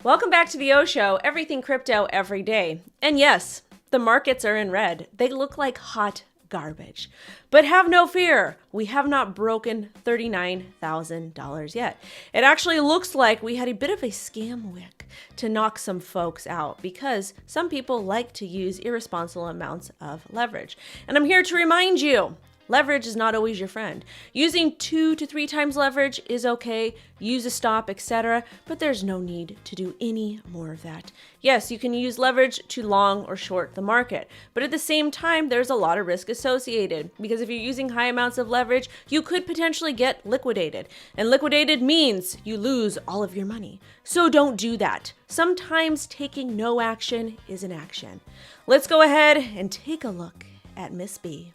Welcome back to the O Show, everything crypto every day. And yes, the markets are in red. They look like hot garbage. But have no fear, we have not broken $39,000 yet. It actually looks like we had a bit of a scam wick to knock some folks out because some people like to use irresponsible amounts of leverage. And I'm here to remind you, leverage is not always your friend. Using 2 to 3 times leverage is okay, use a stop, etc., but there's no need to do any more of that. Yes, you can use leverage to long or short the market, but at the same time, there's a lot of risk associated because if you're using high amounts of leverage, you could potentially get liquidated. And liquidated means you lose all of your money. So don't do that. Sometimes taking no action is an action. Let's go ahead and take a look at Miss B.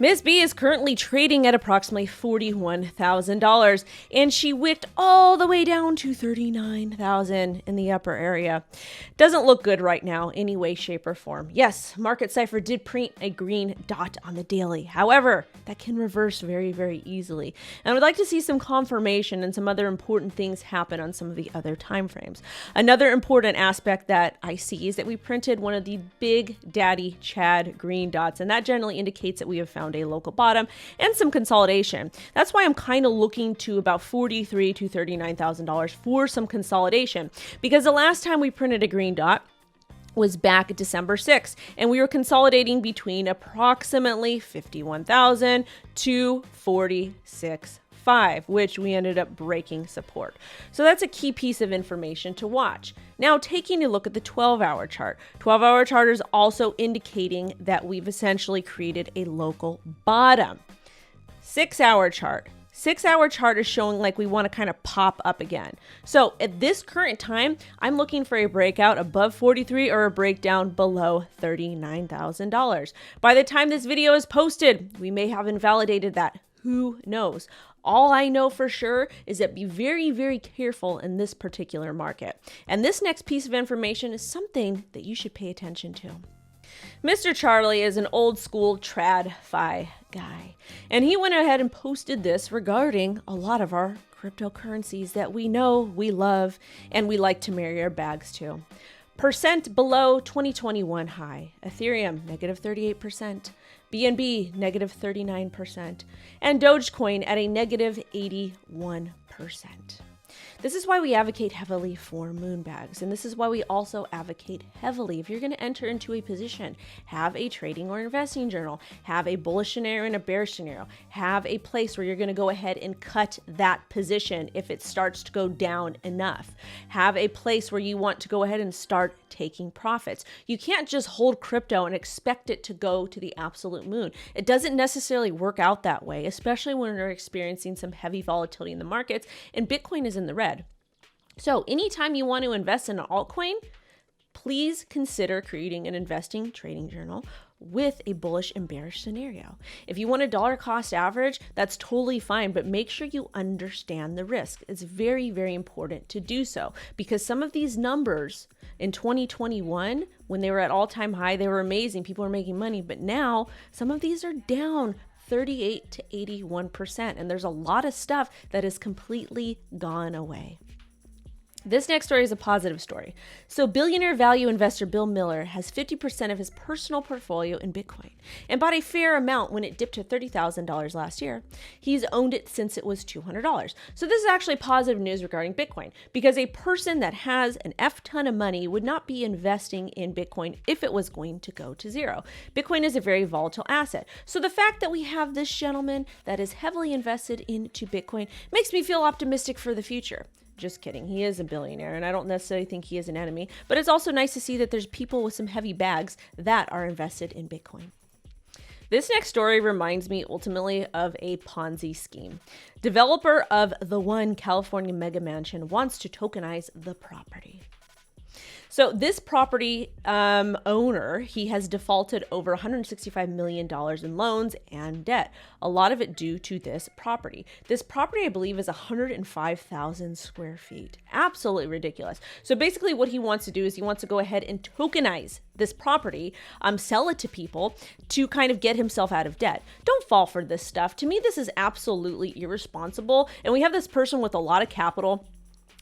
Ms. B is currently trading at approximately $41,000, and she wicked all the way down to $39,000 in the upper area. Doesn't look good right now, any way, shape, or form. Yes, Market Cipher did print a green dot on the daily. However, that can reverse very, very easily. And I would like to see some confirmation and some other important things happen on some of the other time frames. Another important aspect that I see is that we printed one of the big daddy Chad green dots, and that generally indicates that we have found a local bottom and some consolidation. That's why I'm kind of looking to about $43,000 to $39,000 for some consolidation, because the last time we printed a green dot was back December 6th, and we were consolidating between approximately 51,000 to 46,500, which we ended up breaking support. So that's a key piece of information to watch. Now, taking a look at the 12-hour chart. 12-hour chart is also indicating that we've essentially created a local bottom. 6-hour chart. 6-hour chart is showing like we want to kind of pop up again. So at this current time, I'm looking for a breakout above 43 or a breakdown below $39,000. By the time this video is posted, we may have invalidated that. Who knows? All I know for sure is that be very, very careful in this particular market. And this next piece of information is something that you should pay attention to. Mr. Charlie is an old school TradFi guy, and he went ahead and posted this regarding a lot of our cryptocurrencies that we know, we love, and we like to marry our bags to. Percent below 2021 high, Ethereum negative 38%, BNB negative 39%, and Dogecoin at a negative 81%. This is why we advocate heavily for moon bags, and this is why we also advocate heavily, if you're going to enter into a position, have a trading or investing journal, have a bullish scenario and a bearish scenario, have a place where you're going to go ahead and cut that position if it starts to go down enough. Have a place where you want to go ahead and start taking profits. You can't just hold crypto and expect it to go to the absolute moon. It doesn't necessarily work out that way, especially when we're experiencing some heavy volatility in the markets, and Bitcoin is in the red. So anytime you want to invest in an altcoin, please consider creating an investing trading journal with a bullish and bearish scenario. If you want a dollar cost average, that's totally fine, but make sure you understand the risk. It's very, very important to do so, because some of these numbers in 2021, when they were at all-time high, they were amazing. People were making money, but now some of these are down 38 to 81%, and there's a lot of stuff that has completely gone away. This next story is a positive story. So billionaire value investor Bill Miller has 50% of his personal portfolio in Bitcoin and bought a fair amount when it dipped to $30,000 last year. He's owned it since it was $200. So this is actually positive news regarding Bitcoin, because a person that has an F ton of money would not be investing in Bitcoin if it was going to go to zero. Bitcoin is a very volatile asset. So the fact that we have this gentleman that is heavily invested into Bitcoin makes me feel optimistic for the future. Just kidding. He is a billionaire, and I don't necessarily think he is an enemy, but it's also nice to see that there's people with some heavy bags that are invested in Bitcoin. This next story reminds me ultimately of a Ponzi scheme. Developer of the One California mega mansion wants to tokenize the property. So this property owner, he has defaulted over $165 million in loans and debt, a lot of it due to this property. This property, I believe, is 105,000 square feet. Absolutely ridiculous. So basically what he wants to do is he wants to go ahead and tokenize this property, sell it to people to kind of get himself out of debt. Don't fall for this stuff. To me, this is absolutely irresponsible. And we have this person with a lot of capital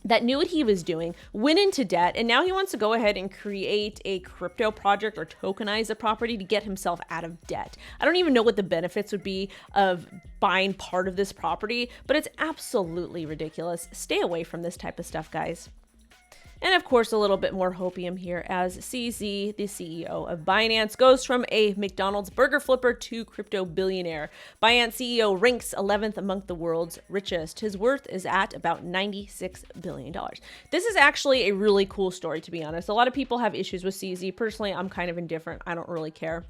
that knew what he was doing, went into debt, and now he wants to go ahead and create a crypto project or tokenize the property to get himself out of debt. I don't even know what the benefits would be of buying part of this property, but it's absolutely ridiculous. Stay away from this type of stuff, guys. And of course, a little bit more hopium here as CZ, the CEO of Binance, goes from a McDonald's burger flipper to crypto billionaire. Binance CEO ranks 11th among the world's richest. His worth is at about $96 billion. This is actually a really cool story, to be honest. A lot of people have issues with CZ. Personally, I'm kind of indifferent. I don't really care.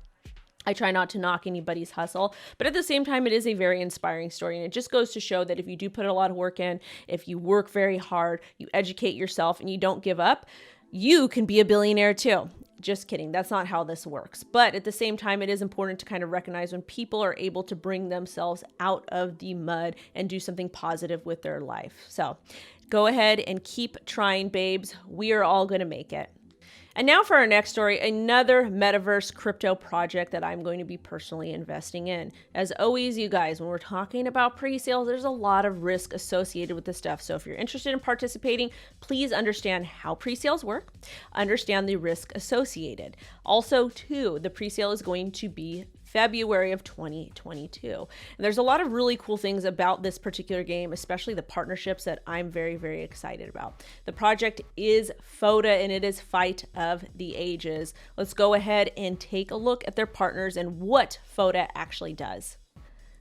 I try not to knock anybody's hustle, but at the same time, it is a very inspiring story. And it just goes to show that if you do put a lot of work in, if you work very hard, you educate yourself and you don't give up, you can be a billionaire too. Just kidding. That's not how this works. But at the same time, it is important to kind of recognize when people are able to bring themselves out of the mud and do something positive with their life. So go ahead and keep trying, babes. We are all going to make it. And now for our next story, another metaverse crypto project that I'm going to be personally investing in. As always, you guys, when we're talking about pre-sales, there's a lot of risk associated with this stuff. So if you're interested in participating, please understand how pre-sales work, understand the risk associated. Also, too, the pre-sale is going to be February of 2022. And there's a lot of really cool things about this particular game, especially the partnerships that I'm very, very excited about. The project is FOTA and it is Fight of the Ages. Let's go ahead and take a look at their partners and what FOTA actually does.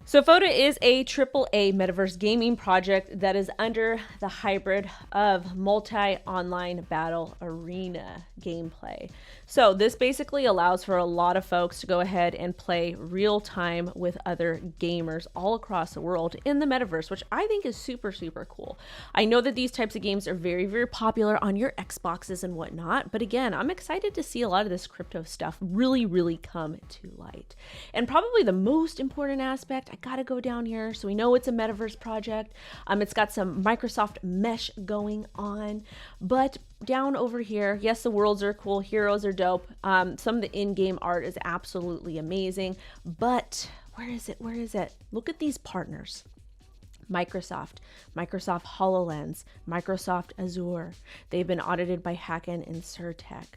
So FOTA is a AAA metaverse gaming project that is under the hybrid of multi-online battle arena gameplay. So this basically allows for a lot of folks to go ahead and play real time with other gamers all across the world in the metaverse, which I think is super, super cool. I know that these types of games are very, very popular on your Xboxes and whatnot, but again, I'm excited to see a lot of this crypto stuff really, really come to light. And probably the most important aspect, I gotta go down here so we know it's a metaverse project. It's got some Microsoft mesh going on, but down over here, yes, the worlds are cool, heroes are dope. Some of the in-game art is absolutely amazing, but where is it? Where is it? Look at these partners. Microsoft HoloLens, Microsoft Azure. They've been audited by Hacken and Surtech.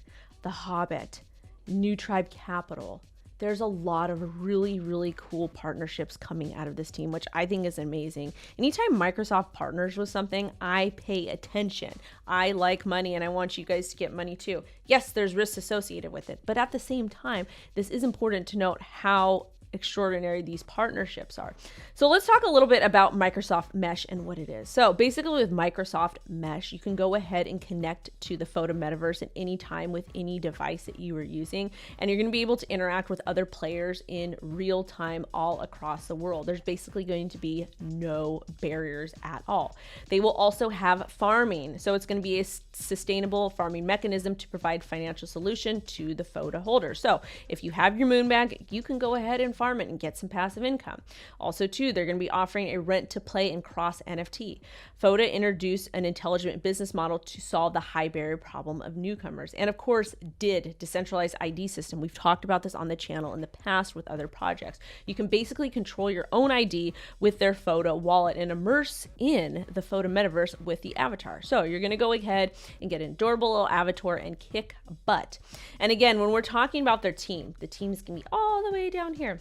The Hobbit, New Tribe Capital. There's a lot of really, really cool partnerships coming out of this team, which I think is amazing. Anytime Microsoft partners with something, I pay attention. I like money and I want you guys to get money too. Yes, there's risks associated with it, but at the same time, this is important to note how extraordinary these partnerships are. So let's talk a little bit about Microsoft Mesh and what it is. So basically with Microsoft Mesh, you can go ahead and connect to the FOTA metaverse at any time with any device that you are using, and you're going to be able to interact with other players in real time all across the world. There's basically going to be no barriers at all. They will also have farming. So it's going to be a sustainable farming mechanism to provide financial solution to the FOTA holder. So if you have your moon bag, you can go ahead and farm it and get some passive income. Also too, they're going to be offering a rent to play and cross NFT. FOTA introduced an intelligent business model to solve the high barrier problem of newcomers. And of course, decentralized ID system. We've talked about this on the channel in the past with other projects. You can basically control your own ID with their FOTA wallet and immerse in the FOTA metaverse with the avatar. So you're going to go ahead and get an adorable little avatar and kick butt. And again, when we're talking about their team, the team is going to be all the way down here.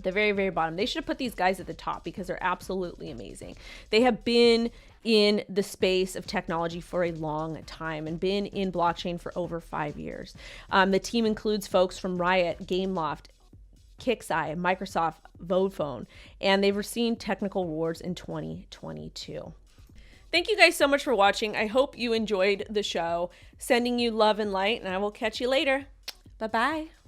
The very, very bottom. They should have put these guys at the top because they're absolutely amazing. They have been in the space of technology for a long time and been in blockchain for over 5 years. The team includes folks from Riot, Gameloft, Kixeye, Microsoft, Vodafone, and they've received technical awards in 2022. Thank you guys so much for watching. I hope you enjoyed the show. Sending you love and light, and I will catch you later. Bye-bye.